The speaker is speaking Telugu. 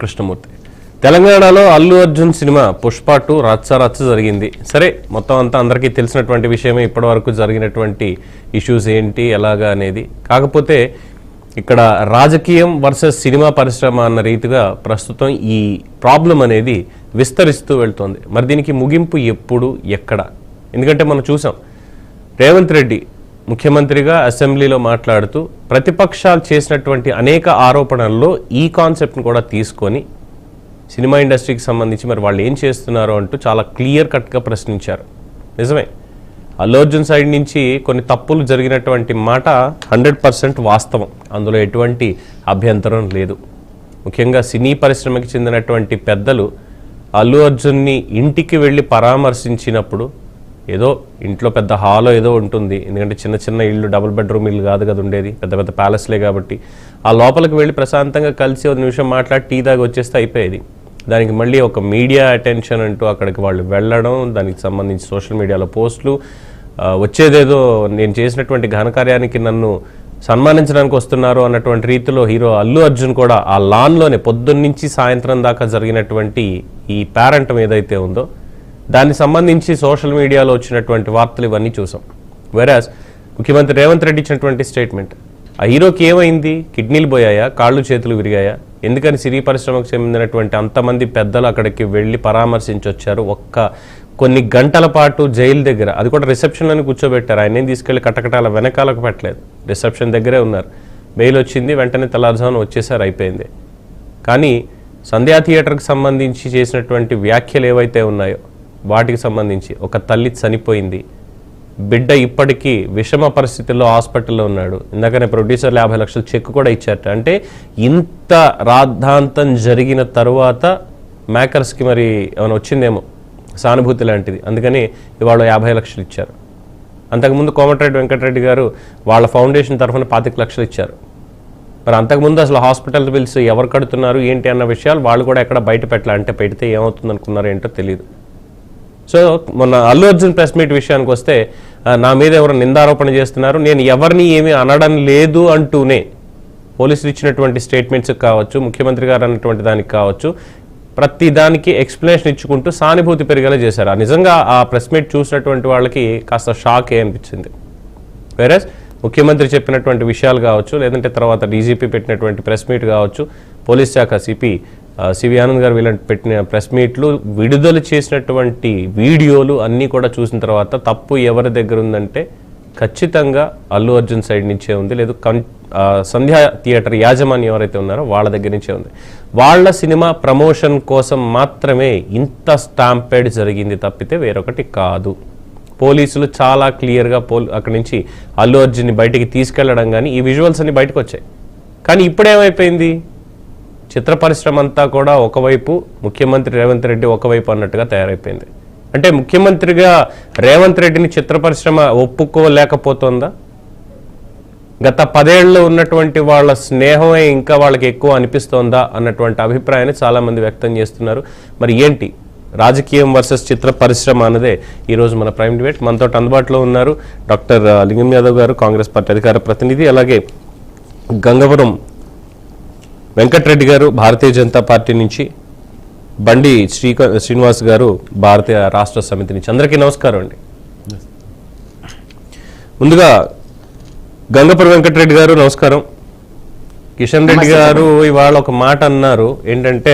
కృష్ణమూర్తి తెలంగాణలో అల్లు అర్జున్ సినిమా పుష్ప 2 రచ్చ జరిగింది. సరే, మొత్తం అంతా అందరికీ తెలిసినటువంటి విషయమే. ఇప్పటివరకు జరిగినటువంటి ఇష్యూస్ ఏంటి ఎలాగా అనేది. కాకపోతే ఇక్కడ రాజకీయం వర్సెస్ సినిమా పరిశ్రమ అన్న రీతిగా ప్రస్తుతం ఈ ప్రాబ్లం అనేది విస్తరిస్తూ వెళ్తోంది. మరి దీనికి ముగింపు ఎప్పుడు ఎక్కడ? ఎందుకంటే మనం చూసాం, రేవంత్ రెడ్డి ముఖ్యమంత్రిగా అసెంబ్లీలో మాట్లాడుతూ ప్రతిపక్షాలు చేసినటువంటి అనేక ఆరోపణల్లో ఈ కాన్సెప్ట్ని కూడా తీసుకొని సినిమా ఇండస్ట్రీకి సంబంధించి మరి వాళ్ళు ఏం చేస్తున్నారో అంటూ చాలా క్లియర్ కట్గా ప్రశ్నించారు. నిజమే, అల్లు అర్జున్ సైడ్ నుంచి కొన్ని తప్పులు జరిగినటువంటి మాట 100% వాస్తవం. అందులో ఎటువంటి అభ్యంతరం లేదు. ముఖ్యంగా సినీ పరిశ్రమకి చెందినటువంటి పెద్దలు అల్లు అర్జున్ని ఇంటికి వెళ్ళి పరామర్శించినప్పుడు, ఏదో ఇంట్లో పెద్ద హాలో ఏదో ఉంటుంది, ఎందుకంటే చిన్న చిన్న ఇళ్ళు, డబుల్ బెడ్రూమ్ ఇల్లు కాదు కదా ఉండేది, పెద్ద పెద్ద ప్యాలెస్లే కాబట్టి ఆ లోపలికి వెళ్ళి ప్రశాంతంగా కలిసి ఒక నిమిషం మాట్లాడి టీ దాకా వచ్చేస్తే అయిపోయేది. దానికి మళ్ళీ ఒక మీడియా అటెన్షన్ అంటూ అక్కడికి వాళ్ళు వెళ్ళడం, దానికి సంబంధించి సోషల్ మీడియాలో పోస్టులు, వచ్చేదేదో నేను చేసినటువంటి ఘనకార్యానికి నన్ను సన్మానించడానికి వస్తున్నారు అన్నటువంటి రీతిలో హీరో అల్లు అర్జున్ కూడా ఆ లాన్లోనే పొద్దున్నుంచి సాయంత్రం దాకా జరిగినటువంటి ఈ పేరెంటం ఏదైతే ఉందో దానికి సంబంధించి సోషల్ మీడియాలో వచ్చినటువంటి వార్తలు ఇవన్నీ చూసాం. వెరాజ్ ముఖ్యమంత్రి రేవంత్ రెడ్డి ఇచ్చినటువంటి స్టేట్మెంట్, ఆ హీరోకి ఏమైంది? కిడ్నీలు పోయాయా? కాళ్ళు చేతులు విరిగాయా? ఎందుకని సినీ పరిశ్రమకు చెందినటువంటి అంతమంది పెద్దలు అక్కడికి వెళ్ళి పరామర్శించొచ్చారు? కొన్ని గంటల పాటు జైలు దగ్గర, అది కూడా రిసెప్షన్లోనే కూర్చోబెట్టారు. ఆయనేం తీసుకెళ్లి కటకటాల వెనకాలకు పెట్టలేదు, రిసెప్షన్ దగ్గరే ఉన్నారు. బెయిల్ వచ్చింది, వెంటనే తెల్లారుజామున వచ్చేసారు, అయిపోయింది. కానీ సంధ్యా థియేటర్కి సంబంధించి చేసినటువంటి వ్యాఖ్యలు ఏవైతే ఉన్నాయో వాటికి సంబంధించి, ఒక తల్లి చనిపోయింది, బిడ్డ ఇప్పటికీ విషమ పరిస్థితుల్లో హాస్పిటల్లో ఉన్నాడు, ఇందాకనే ప్రొడ్యూసర్లు 50 లక్షల చెక్ కూడా ఇచ్చారట. అంటే ఇంత రాద్ధాంతం జరిగిన తరువాత మేకర్స్కి మరి ఏమైనా వచ్చిందేమో సానుభూతి లాంటిది, అందుకని ఇవాళ 50 లక్షలు ఇచ్చారు. అంతకుముందు కోమటిరెడ్డి వెంకటరెడ్డి గారు వాళ్ళ ఫౌండేషన్ తరఫున 25 లక్షలు ఇచ్చారు. మరి అంతకుముందు అసలు హాస్పిటల్ బిల్స్ ఎవరు కడుతున్నారు ఏంటి అన్న విషయాలు వాళ్ళు కూడా ఎక్కడ బయట పెట్టాలి. అంటే పెడితే ఏమవుతుంది అనుకున్నారు ఏంటో తెలియదు. సో మొన్న అల్లు అర్జున్ ప్రెస్ మీట్ విషయానికి వస్తే, నా మీద ఎవరు నిందారోపణ చేస్తున్నారు, నేను ఎవరిని ఏమీ అనడం లేదు అంటూనే పోలీసులు ఇచ్చినటువంటి స్టేట్మెంట్స్ కావచ్చు, ముఖ్యమంత్రి గారు అన్నటువంటి దానికి కావచ్చు, ప్రతి దానికి ఎక్స్ప్లెనేషన్ ఇచ్చుకుంటూ సానుభూతి పెరిగేలా చేశారు. నిజంగా ఆ ప్రెస్ మీట్ చూసినటువంటి వాళ్ళకి కాస్త షాక్ అనిపించింది. వేరేస్ ముఖ్యమంత్రి చెప్పినటువంటి విషయాలు కావచ్చు, లేదంటే తర్వాత డీజీపీ పెట్టినటువంటి ప్రెస్ మీట్ కావచ్చు, పోలీస్ శాఖ సిపి సివి ఆనంద్ గారు వీళ్ళని పెట్టిన ప్రెస్ మీట్లు, విడుదల చేసినటువంటి వీడియోలు అన్నీ కూడా చూసిన తర్వాత తప్పు ఎవరి దగ్గర ఉందంటే ఖచ్చితంగా అల్లు అర్జున్ సైడ్ నుంచే ఉంది, లేదు సంధ్యా థియేటర్ యాజమాన్యం ఎవరైతే ఉన్నారో వాళ్ళ దగ్గర నుంచే ఉంది. వాళ్ళ సినిమా ప్రమోషన్ కోసం మాత్రమే ఇంత స్టాంపేడ్ జరిగింది తప్పితే వేరొకటి కాదు. పోలీసులు చాలా క్లియర్గా అక్కడి నుంచి అల్లు అర్జున్ని బయటికి తీసుకెళ్లడం కానీ ఈ విజువల్స్ అన్ని బయటకు వచ్చాయి. కానీ ఇప్పుడేమైపోయింది, చిత్ర పరిశ్రమ అంతా కూడా ఒకవైపు, ముఖ్యమంత్రి రేవంత్ రెడ్డి ఒకవైపు అన్నట్టుగా తయారైపోయింది. అంటే ముఖ్యమంత్రిగా రేవంత్ రెడ్డిని చిత్ర పరిశ్రమ ఒప్పుకోలేకపోతుందా? గత 10 ఏళ్ళు ఉన్నటువంటి వాళ్ళ స్నేహమే ఇంకా వాళ్ళకి ఎక్కువ అనిపిస్తోందా అన్నటువంటి అభిప్రాయాన్ని చాలామంది వ్యక్తం చేస్తున్నారు. మరి ఏంటి రాజకీయం వర్సెస్ చిత్ర పరిశ్రమ అన్నదే ఈరోజు మన ప్రైమ్ డిబేట్. మనతో అందుబాటులో ఉన్నారు డాక్టర్ లింగం యాదవ్ గారు, కాంగ్రెస్ పార్టీ అధికార ప్రతినిధి, అలాగే గంగవరం వెంకటరెడ్డి గారు భారతీయ జనతా పార్టీ నుంచి, బండి శ్రీనివాస్ గారు భారతీయ రాష్ట్ర సమితి నుంచి. అందరికీ నమస్కారం అండి. ముందుగా గంగపురం వెంకటరెడ్డి గారు నమస్కారం. కిషన్ రెడ్డి గారు ఇవాళ ఒక మాట అన్నారు, ఏంటంటే